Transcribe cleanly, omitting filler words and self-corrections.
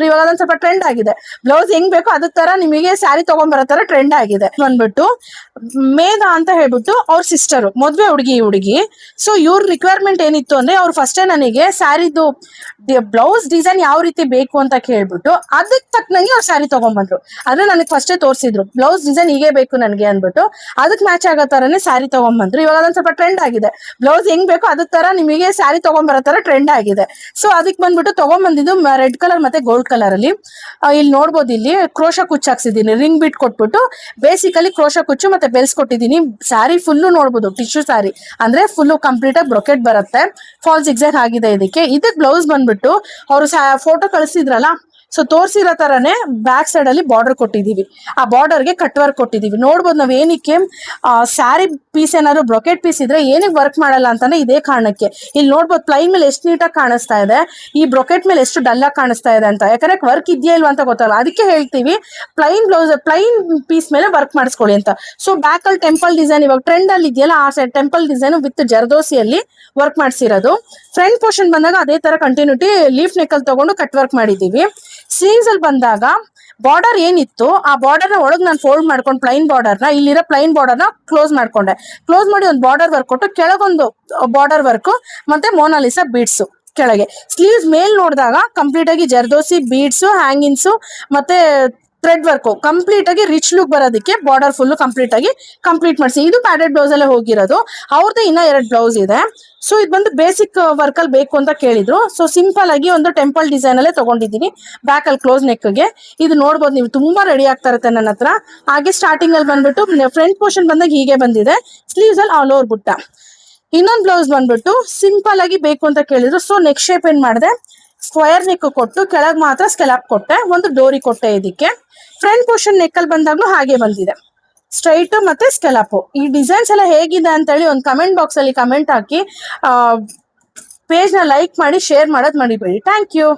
ಇವಾಗ ಅದೊಂದು ಸ್ವಲ್ಪ ಟ್ರೆಂಡ್ ಆಗಿದೆ. ಬ್ಲೌಸ್ ಹೆಂಗ್ ಬೇಕೋ ಅದ ತರ ನಿಮಗೆ ಸ್ಯಾರಿ ತಗೊಂಡ್ಬರೋ ತರ ಟ್ರೆಂಡ್ ಆಗಿದೆ. ಬಂದ್ಬಿಟ್ಟು ಮೇಘ ಅಂತ ಹೇಳ್ಬಿಟ್ಟು ಅವ್ರ ಸಿಸ್ಟರ್, ಮದ್ವೆ ಹುಡುಗಿ. ಸೊ ಇವ್ರ ರಿಕ್ವೈರ್ಮೆಂಟ್ ಏನಿತ್ತು ಅಂದ್ರೆ ಅವ್ರು ಫಸ್ಟೇ ನನಗೆ ಸ್ಯಾರಿದು ಬ್ಲೌಸ್ ಡಿಸೈನ್ ಯಾವ ರೀತಿ ಬೇಕು ಅಂತ ಕೇಳ್ಬಿಟ್ಟು ಅದಕ್ಕೆ ತಕ್ಕನಂಗೆ ಅವ್ರು ಸ್ಯಾರಿ ತಗೊಂಡ್ಬಂದ್ರು. ಆದ್ರೆ ನನಗೆ ಫಸ್ಟೇ ತೋರಿಸಿದ್ರು ಬ್ಲೌಸ್ ಡಿಸೈನ್ ಹೀಗೆ ಬೇಕು ನನಗೆ ಅಂದ್ಬಿಟ್ಟು ಅದಕ್ಕೆ ಮ್ಯಾಚ್ ಆಗೋ ತರನೇ ಸ್ಯಾರಿ ತಗೊಂಡ್ಬಂದ್ರು. ಇವಾಗ ಅದೊಂದು ಸ್ವಲ್ಪ ಟ್ರೆಂಡ್ ಆಗಿದೆ. ಬ್ಲೌಸ್ ಹೆಂಗ್ ಬೇಕೋ ಅದ ತರ ನಿಮಗೆ ಸ್ಯಾರಿ ತಗೊಂಡ್ಬರೋ ತರ ಟ್ರೆಂಡ್ ಆಗಿದೆ. ಸೊ ಅದಕ್ಕೆ ಬಂದ್ಬಿಟ್ಟು ತಗೊಂಡ್ಬಂದಿದ್ದು ರೆಡ್ ಕಲರ್ ಮತ್ತೆ ಗೋಲ್ಡ್ ಕಲರ್ ಅಲ್ಲಿ. ಇಲ್ಲಿ ನೋಡ್ಬೋದು, ಇಲ್ಲಿ ಕ್ರೋಶ ಕುಚ್ಚು ಹಾಕ್ಸಿದೀನಿ, ರಿಂಗ್ ಬಿಟ್ ಕೊಟ್ಬಿಟ್ಟು ಬೇಸಿಕಲಿ ಕ್ರೋಶ ಕುಚ್ಚು ಮತ್ತೆ ಬೆಲ್ಸ್ ಕೊಟ್ಟಿದ್ದೀನಿ. ಸ್ಯಾರಿ ಫುಲ್ಲು ನೋಡ್ಬೋದು, ಟಿಶ್ಯೂ ಸ್ಯಾರಿ ಅಂದ್ರೆ ಫುಲ್ಲು ಕಂಪ್ಲೀಟ್ ಆಗಿ ಬ್ರೊಕೆಟ್ ಬರುತ್ತೆ. ಫಾಲ್ಸ್ ಎಕ್ಸಾಕ್ಟ್ ಆಗಿದೆ ಇದಕ್ಕೆ ಬ್ಲೌಸ್ ಬಂದ್ಬಿಟ್ಟು ಅವರು ಫೋಟೋ ಕಳಿಸಿದ್ರಲ್ಲ, ಸೊ ತೋರಿಸಿರೋ ತರನೇ ಬ್ಯಾಕ್ ಸೈಡ್ ಅಲ್ಲಿ ಬಾರ್ಡರ್ ಕೊಟ್ಟಿದೀವಿ. ಆ ಬಾರ್ಡರ್ಗೆ ಕಟ್ ವರ್ಕ್ ಕೊಟ್ಟಿದೀವಿ. ನೋಡ್ಬೋದು ನಾವ್ ಏನಕ್ಕೆ ಸ್ಯಾರಿ ಪೀಸ್ ಏನಾದ್ರು ಬ್ರೊಕೆಟ್ ಪೀಸ್ ಇದ್ರೆ ಏನಕ್ಕೆ ವರ್ಕ್ ಮಾಡಲ್ಲ ಅಂತಾನೆ ಇದೇ ಕಾರಣಕ್ಕೆ. ಇಲ್ಲಿ ನೋಡ್ಬೋದು ಪ್ಲೈನ್ ಮೇಲೆ ಎಷ್ಟು ನೀಟಾಗಿ ಕಾಣಿಸ್ತಾ ಇದೆ, ಈ ಬ್ರೊಕೆಟ್ ಮೇಲೆ ಎಷ್ಟು ಡಲ್ ಆಗಿ ಕಾಣಿಸ್ತಾ ಇದೆ ಅಂತ. ಯಾಕಂದ್ರೆ ವರ್ಕ್ ಇದೆಯಾ ಇಲ್ವಾ ಅಂತ ಗೊತ್ತಲ್ಲ, ಅದಕ್ಕೆ ಹೇಳ್ತೀವಿ ಪ್ಲೈನ್ ಬ್ಲೌಸ್ ಪ್ಲೈನ್ ಪೀಸ್ ಮೇಲೆ ವರ್ಕ್ ಮಾಡಿಸ್ಕೊಳ್ಳಿ ಅಂತ. ಸೊ ಬ್ಯಾಕ್ ಅಲ್ಲಿ ಟೆಂಪಲ್ ಡಿಸೈನ್ ಇವಾಗ ಟ್ರೆಂಡ್ ಅಲ್ಲಿ ಇದೆಯಲ್ಲ, ಆ ಸೈಡ್ ಟೆಂಪಲ್ ಡಿಸೈನ್ ವಿತ್ ಜರ್ದೋಸಿಯಲ್ಲಿ ವರ್ಕ್ ಮಾಡಿಸಿರೋದು. ಫ್ರಂಟ್ ಪೋರ್ಷನ್ ಬಂದಾಗ ಅದೇ ತರ ಕಂಟಿನ್ಯೂಟಿ ಲೀಫ್ ನೆಕ್ ಅಲ್ಲಿ ತಗೊಂಡು ಕಟ್ ವರ್ಕ್ ಮಾಡಿದೀವಿ. ಸ್ಲೀವ್ಸ್ ಅಲ್ಲಿ ಬಂದಾಗ ಬಾರ್ಡರ್ ಏನಿತ್ತು ಆ ಬಾರ್ಡರ್ ನ ಒಳಗೆ ನಾನು ಫೋಲ್ಡ್ ಮಾಡ್ಕೊಂಡು ಪ್ಲೈನ್ ಬಾರ್ಡರ್ ನ, ಇಲ್ಲಿರೋ ಪ್ಲೈನ್ ಬಾರ್ಡರ್ ನ ಕ್ಲೋಸ್ ಮಾಡಿ ಒಂದು ಬಾರ್ಡರ್ ವರ್ಕ್ ಕೊಟ್ಟು ಕೆಳಗೊಂದು ಬಾರ್ಡರ್ ವರ್ಕ್ ಮತ್ತೆ ಮೋನಾಲಿಸಾ ಬೀಡ್ಸ್ ಕೆಳಗೆ. ಸ್ಲೀವ್ಸ್ ಮೇಲ್ ನೋಡಿದಾಗ ಕಂಪ್ಲೀಟ್ ಆಗಿ ಜರ್ದೋಸಿ ಬೀಡ್ಸ್ ಹ್ಯಾಂಗಿನ್ಸ್ ಮತ್ತೆ ಥ್ರೆಡ್ ವರ್ಕ್ ಕಂಪ್ಲೀಟ್ ಆಗಿ ರಿಚ್ ಲುಕ್ ಬರೋದಕ್ಕೆ ಬಾರ್ಡರ್ ಫುಲ್ ಕಂಪ್ಲೀಟ್ ಮಾಡಿಸಿ. ಇದು ಪ್ಯಾಡೆಡ್ ಬ್ಲೌಸ್ ಅಲ್ಲೇ ಹೋಗಿರೋದು. ಅವ್ರದ್ದು ಇನ್ನ 2 ಬ್ಲೌಸ್ ಇದೆ. ಸೊ ಇದು ಬಂದು ಬೇಸಿಕ್ ವರ್ಕ್ ಅಲ್ಲಿ ಬೇಕು ಅಂತ ಕೇಳಿದ್ರು. ಸೊ ಸಿಂಪಲ್ ಆಗಿ ಒಂದು ಟೆಂಪಲ್ ಡಿಸೈನ್ ಅಲ್ಲೇ ತಗೊಂಡಿದ್ದೀನಿ ಬ್ಯಾಕ್ ಅಲ್ಲಿ ಕ್ಲೋಸ್ ನೆಕ್ ಗೆ. ಇದು ನೋಡ್ಬೋದು ನೀವು, ತುಂಬಾ ರೆಡಿ ಆಗ್ತಾ ಇರುತ್ತೆ ನನ್ನ ಹತ್ರ. ಹಾಗೆ ಸ್ಟಾರ್ಟಿಂಗ್ ಅಲ್ಲಿ ಬಂದ್ಬಿಟ್ಟು ಫ್ರಂಟ್ ಪೋರ್ಷನ್ ಬಂದಾಗ ಹೀಗೆ ಬಂದಿದೆ, ಸ್ಲೀವ್ಸ್ ಅಲ್ಲಿ ಆಲ್ ಓವರ್ ಬುಟ್ಟ. ಇನ್ನೊಂದು ಬ್ಲೌಸ್ ಬಂದ್ಬಿಟ್ಟು ಸಿಂಪಲ್ ಆಗಿ ಬೇಕು ಅಂತ ಕೇಳಿದ್ರು. ಸೊ ನೆಕ್ ಶೇಪ್ ಏನ್ ಮಾಡಿದೆ, ಸ್ಕ್ವೇರ್ ನೆಕ್ ಕೊಟ್ಟು ಕೆಳಗ್ ಮಾತ್ರ ಸ್ಕೆಲಾಪ್ ಕೊಟ್ಟೆ, ಒಂದು ಡೋರಿ ಕೊಟ್ಟೆ. ಇದಕ್ಕೆ ಫ್ರಂಟ್ ಪೋರ್ಷನ್ ನೆಕ್ ಅಲ್ಲಿ ಬಂದಾಗ್ಲೂ ಹಾಗೆ ಬಂದಿದೆ, ಸ್ಟ್ರೈಟ್ ಮತ್ತೆ ಸ್ಕೆಲಾಪ್. ಈ ಡಿಸೈನ್ಸ್ ಎಲ್ಲ ಹೇಗಿದೆ ಅಂತ ಹೇಳಿ ಒಂದು ಕಮೆಂಟ್ ಬಾಕ್ಸ್ ಅಲ್ಲಿ ಕಮೆಂಟ್ ಹಾಕಿ, ಪೇಜ್ ನ ಲೈಕ್ ಮಾಡಿ, ಶೇರ್ ಮಾಡೋದ್ ಮರಿಬೇಡಿ. Thank you.